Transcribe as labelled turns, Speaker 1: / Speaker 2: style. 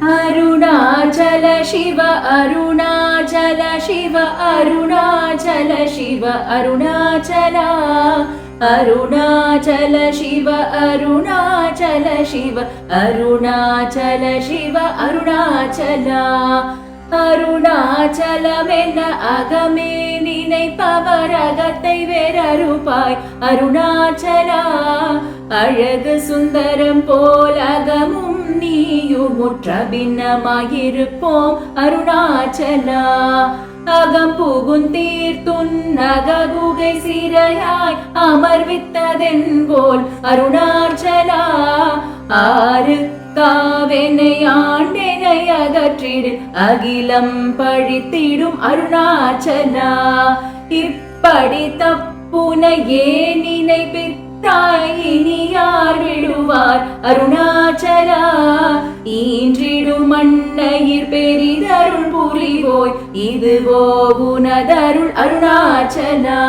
Speaker 1: அருணாச்சல சிவ அருணாச்சல சிவ அருணாச்சல சிவ அருணாச்சலா அருணாச்சல சிவ அருணாச்சல சிவ அருணாச்சல சிவ அருணாச்சலா அருணாச்சலமென்ன அகமே நினைப்பவர் அகத்தை வேறறுப்பாய் அருணாச்சலா அழகு சுந்தரம் போல் அகமும் நீயும் முற்ற பின்னமாயிருப்போம் அருணாச்சலா அகம் புகுந்தீர்த்துன் அககுகை சிறையாய் அமர்வித்ததென்போல் அருணாச்சலா ஆறு காவெனை ஆண்டெனை அகற்றிடு அகிலம் பழித்திடும் அருணாச்சலா இப்படி தப்புனையே நினைப்பித்தாய் இனி யார் விடுவார் அருணாச்சலா ஈன்றிடும் மண்ணையிற் பெரிதருள் புரிவோய் இதுவோ உனதருள் அருணாச்சலா.